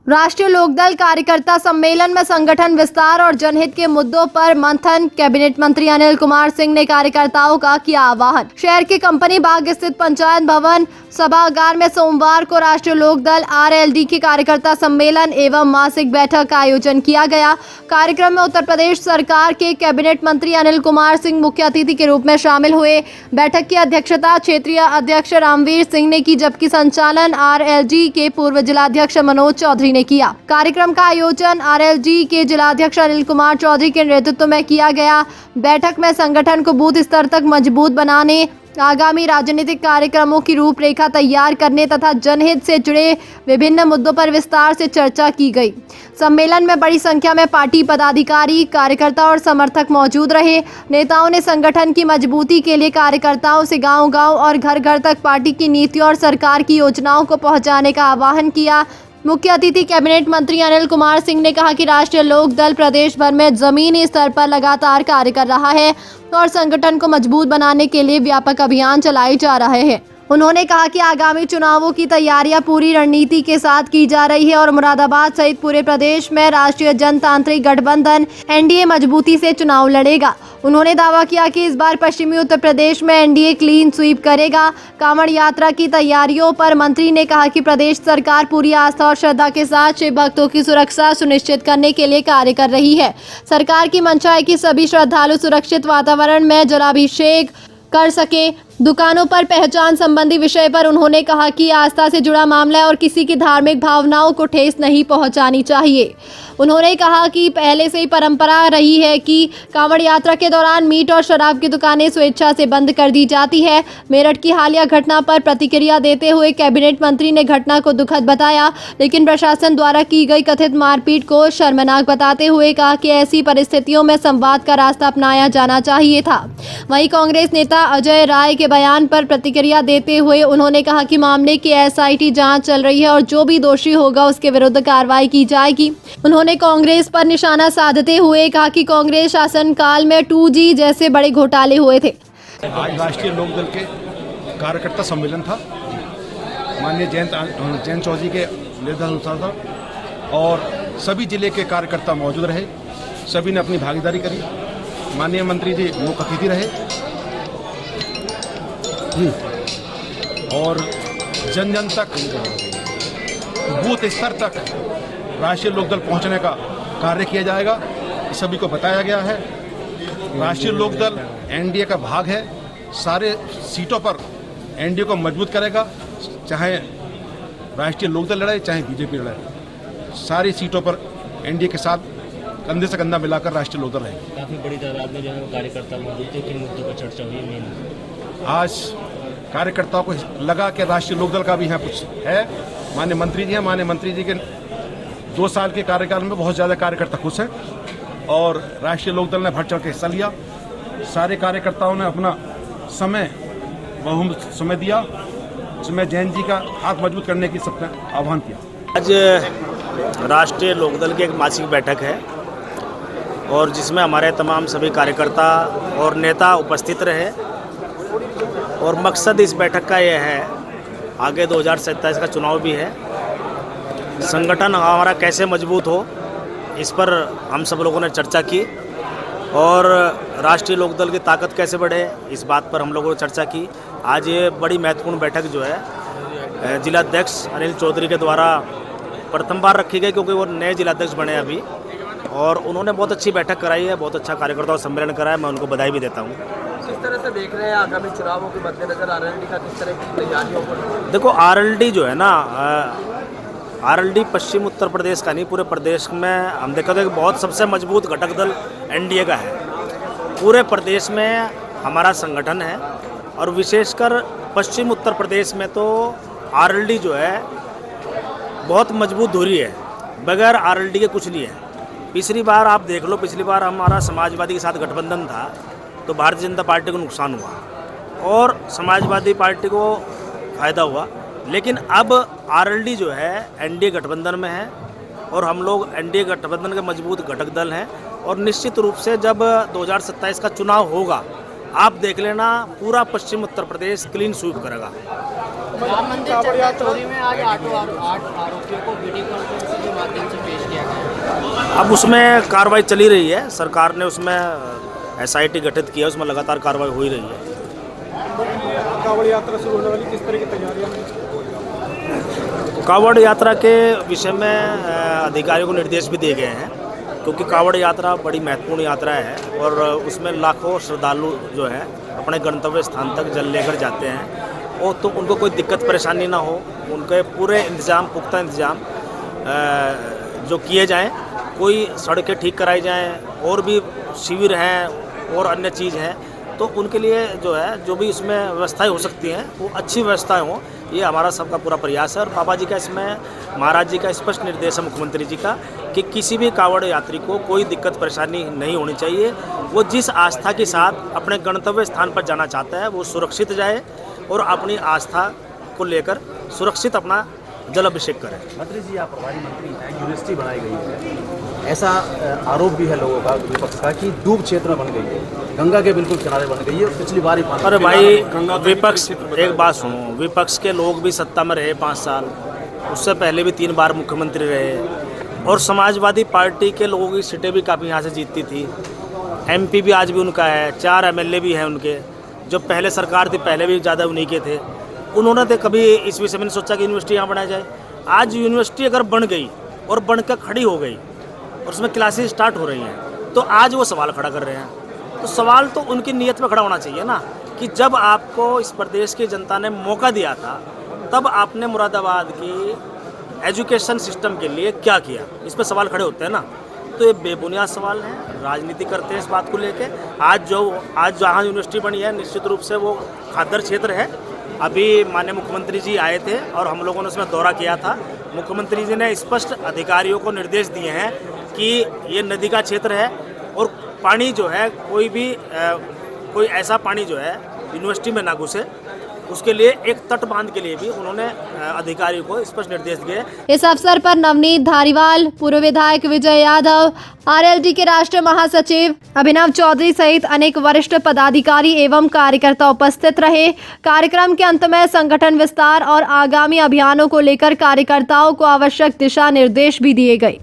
राष्ट्रीय लोकदल कार्यकर्ता सम्मेलन में संगठन विस्तार और जनहित के मुद्दों पर मंथन। कैबिनेट मंत्री अनिल कुमार सिंह ने कार्यकर्ताओं का किया आह्वान। शहर के कंपनी बाग स्थित पंचायत भवन सभागार में सोमवार को राष्ट्रीय लोकदल आरएलडी के कार्यकर्ता सम्मेलन एवं मासिक बैठक का आयोजन किया गया। कार्यक्रम में उत्तर प्रदेश सरकार के कैबिनेट मंत्री अनिल कुमार सिंह मुख्य अतिथि के रूप में शामिल हुए। बैठक की अध्यक्षता क्षेत्रीय अध्यक्ष रामवीर सिंह ने की, जबकि संचालन आरएलडी के पूर्व जिलाध्यक्ष मनोज चौधरी ने किया। कार्यक्रम का आयोजन आरएलडी के जिलाध्यक्ष अनिल कुमार चौधरी के नेतृत्व में किया गया। बैठक में संगठन को बूथ स्तर तक मजबूत बनाने, आगामी राजनीतिक कार्यक्रमों की रूपरेखा तैयार करने तथा जनहित से जुड़े विभिन्न मुद्दों पर विस्तार से चर्चा की गई। सम्मेलन में बड़ी संख्या में पार्टी पदाधिकारी, कार्यकर्ता और समर्थक मौजूद रहे। नेताओं ने संगठन की मजबूती के लिए कार्यकर्ताओं से गांव-गांव और घर-घर तक पार्टी की नीतियों और सरकार की योजनाओं को पहुंचाने का आह्वान किया। मुख्य अतिथि कैबिनेट मंत्री अनिल कुमार सिंह ने कहा कि राष्ट्रीय लोक दल प्रदेश भर में जमीनी स्तर पर लगातार कार्य कर रहा है और संगठन को मजबूत बनाने के लिए व्यापक अभियान चलाए जा रहे हैं। उन्होंने कहा कि आगामी चुनावों की तैयारियां पूरी रणनीति के साथ की जा रही है और मुरादाबाद सहित पूरे प्रदेश में राष्ट्रीय जनतांत्रिक गठबंधन एनडीए मजबूती से चुनाव लड़ेगा। उन्होंने दावा किया कि इस बार पश्चिमी उत्तर प्रदेश में एनडीए क्लीन स्वीप करेगा। कांवड़ यात्रा की तैयारियों पर मंत्री ने कहा कि प्रदेश सरकार पूरी आस्था और श्रद्धा के साथ शिव भक्तों की सुरक्षा सुनिश्चित करने के लिए कार्य कर रही है। सरकार की मंशा है कि सभी श्रद्धालु सुरक्षित वातावरण में जलाभिषेक कर सके। दुकानों पर पहचान संबंधी विषय पर उन्होंने कहा कि आस्था से जुड़ा मामला है और किसी की धार्मिक भावनाओं को ठेस नहीं पहुंचानी चाहिए। उन्होंने कहा कि पहले से ही परंपरा रही है कि कांवड़ यात्रा के दौरान मीट और शराब की दुकानें स्वेच्छा से बंद कर दी जाती है। मेरठ की हालिया घटना पर प्रतिक्रिया देते हुए कैबिनेट मंत्री ने घटना को दुखद बताया, लेकिन प्रशासन द्वारा की गई कथित मारपीट को शर्मनाक बताते हुए कहा कि ऐसी परिस्थितियों में संवाद का रास्ता अपनाया जाना चाहिए था। वहीं कांग्रेस नेता अजय राय के बयान पर प्रतिक्रिया देते हुए उन्होंने कहा कि मामले की एसआईटी जांच चल रही है और जो भी दोषी होगा उसके विरुद्ध कार्रवाई की जाएगी। उन्होंने कांग्रेस पर निशाना साधते हुए कहा कि कांग्रेस शासनकाल में 2G जैसे बड़े घोटाले हुए थे। आज राष्ट्रीय लोकदल के कार्यकर्ता सम्मेलन था। माननीय जयंत चौधरी के निर्देशानुसार था और सभी जिले के कार्यकर्ता मौजूद रहे। सभी ने अपनी भागीदारी करी। माननीय मंत्री जी मुख्य अतिथि रहे और जन जन तक, बूथ स्तर तक राष्ट्रीय लोकदल पहुंचने का कार्य किया जाएगा। सभी को बताया गया है। राष्ट्रीय लोकदल एनडीए का भाग है। सारे सीटों पर एनडीए को मजबूत करेगा, चाहे राष्ट्रीय लोकदल लड़े चाहे बीजेपी लड़े। सारी सीटों पर एनडीए के साथ कंधे से कंधा मिलाकर राष्ट्रीय लोकदल रहेगा। काफी बड़ी तादाद में जो है कार्यकर्ता मौजूद थे। किन मुद्दों पर चर्चा हुई मेन? आज कार्यकर्ताओं को लगा कि राष्ट्रीय लोकदल का भी यहाँ कुछ है। माननीय मंत्री जी हैं। माननीय मंत्री जी के 2 साल के कार्यकाल में बहुत ज़्यादा कार्यकर्ता खुश हैं और राष्ट्रीय लोकदल ने बढ़ चढ़ के हिस्सा लिया। सारे कार्यकर्ताओं ने अपना बहुमूल्य समय दिया, जिसमें जैन जी का हाथ मजबूत करने की सबने आह्वान किया। आज राष्ट्रीय लोकदल की एक मासिक बैठक है और जिसमें हमारे तमाम सभी कार्यकर्ता और नेता उपस्थित रहे और मकसद इस बैठक का यह है, आगे 2027 का चुनाव भी है, संगठन हमारा कैसे मजबूत हो, इस पर हम सब लोगों ने चर्चा की और राष्ट्रीय लोकदल की ताकत कैसे बढ़े, इस बात पर हम लोगों ने चर्चा की। आज ये बड़ी महत्वपूर्ण बैठक जो है जिलाध्यक्ष अनिल चौधरी के द्वारा प्रथम बार रखी गई, क्योंकि वो नए जिलाध्यक्ष बने अभी और उन्होंने बहुत अच्छी बैठक कराई है, बहुत अच्छा कार्यकर्ताओं सम्मेलन कराया। मैं उनको बधाई भी देता हूँ। किस तरह से देख रहे हैं आगामी चुनावों के मद्देनजर आरएलडी का किस तरह की तैयारियों को? देखो, आरएलडी जो है ना, आरएलडी पश्चिम उत्तर प्रदेश का नहीं, पूरे प्रदेश में हम देखा कि बहुत सबसे मजबूत घटक दल एनडीए का है। पूरे प्रदेश में हमारा संगठन है और विशेषकर पश्चिम उत्तर प्रदेश में तो आरएलडी जो है बहुत मजबूत धुरी है। बगैर आरएलडी के कुछ नहीं है। पिछली बार आप देख लो, पिछली बार हमारा समाजवादी के साथ गठबंधन था तो भारतीय जनता पार्टी को नुकसान हुआ और समाजवादी पार्टी को फायदा हुआ। लेकिन अब आरएलडी जो है एनडीए गठबंधन में है और हम लोग एनडीए गठबंधन के मजबूत घटक दल हैं और निश्चित रूप से जब 2027 का चुनाव होगा, आप देख लेना, पूरा पश्चिम उत्तर प्रदेश क्लीन स्वीप करेगा। राम मंदिर चक्का चोरी में आज 8 आरोपियों को वीडियो कॉन्फ्रेंसिंग के माध्यम से पेश किया गया। अब उसमें कार्रवाई चली रही है, सरकार ने उसमें SIT गठित किया, उसमें लगातार कार्रवाई हो ही रही है। कांवड़ यात्रा शुरू होने वाली, किस तरह की तैयारियां हैं? कांवड़ यात्रा के विषय में अधिकारियों को निर्देश भी दिए गए हैं, क्योंकि कांवड़ यात्रा बड़ी महत्वपूर्ण यात्रा है और उसमें लाखों श्रद्धालु जो है अपने गंतव्य स्थान तक जल लेकर जाते हैं, और तो उनको कोई दिक्कत परेशानी ना हो, उनके पूरे इंतज़ाम, पुख्ता इंतज़ाम जो किए जाएं, कोई सड़कें ठीक कराई जाएं, और भी शिविर हैं और अन्य चीज़ हैं, तो उनके लिए जो है जो भी इसमें व्यवस्थाएं हो सकती हैं वो अच्छी व्यवस्थाएं हों, ये हमारा सबका पूरा प्रयास है। और पापा जी का इसमें, महाराज जी का स्पष्ट निर्देश है मुख्यमंत्री जी का कि किसी भी कांवड़ यात्री को कोई दिक्कत परेशानी नहीं होनी चाहिए। वो जिस आस्था के साथ अपने गंतव्य स्थान पर जाना चाहता है वो सुरक्षित जाए और अपनी आस्था को लेकर सुरक्षित अपना जल अभिषेक करें। मंत्री जी, आप प्रभारी मंत्री हैं, यूनिवर्सिटी बनाई गई है, ऐसा आरोप भी है लोगों का, विपक्ष का, कि डूब क्षेत्र में बन गई है, गंगा के बिल्कुल किनारे बन गई है। पिछली बार ही अरे भाई, विपक्ष, एक बात सुनो, विपक्ष के लोग भी सत्ता में रहे 5 साल, उससे पहले भी 3 बार मुख्यमंत्री रहे, और समाजवादी पार्टी के लोगों की सीटें भी काफ़ी यहाँ से जीतती थी। MP भी आज भी उनका है, 4 MLA भी हैं उनके, जो पहले सरकार थी पहले भी ज़्यादा उन्हीं के थे। उन्होंने तो कभी इस विषय में नहीं सोचा कि यूनिवर्सिटी यहाँ बनाई जाए। आज यूनिवर्सिटी अगर बन गई और बनकर खड़ी हो गई और उसमें क्लासेस स्टार्ट हो रही हैं, तो आज वो सवाल खड़ा कर रहे हैं। तो सवाल तो उनकी नीयत में खड़ा होना चाहिए ना, कि जब आपको इस प्रदेश की जनता ने मौका दिया था, तब आपने मुरादाबाद की एजुकेशन सिस्टम के लिए क्या किया, इस पर सवाल खड़े होते हैं ना। तो ये बेबुनियाद सवाल हैं, राजनीति करते हैं इस बात को लेके। आज जहाँ यूनिवर्सिटी बनी है, निश्चित रूप से वो खादर क्षेत्र है। अभी माननीय मुख्यमंत्री जी आए थे और हम लोगों ने उसमें दौरा किया था। मुख्यमंत्री जी ने स्पष्ट अधिकारियों को निर्देश दिए हैं कि ये नदी का क्षेत्र है और पानी जो है कोई ऐसा पानी जो है यूनिवर्सिटी में ना घुसे, उसके लिए एक तट बांध के लिए भी उन्होंने अधिकारियों को स्पष्ट निर्देश दिए। इस अवसर पर नवनीत धारीवाल, पूर्व विधायक विजय यादव, RLD के राष्ट्रीय महासचिव अभिनव चौधरी सहित अनेक वरिष्ठ पदाधिकारी एवं कार्यकर्ता उपस्थित रहे। कार्यक्रम के अंत में संगठन विस्तार और आगामी अभियानों को लेकर कार्यकर्ताओं को आवश्यक दिशा निर्देश भी दिए गए।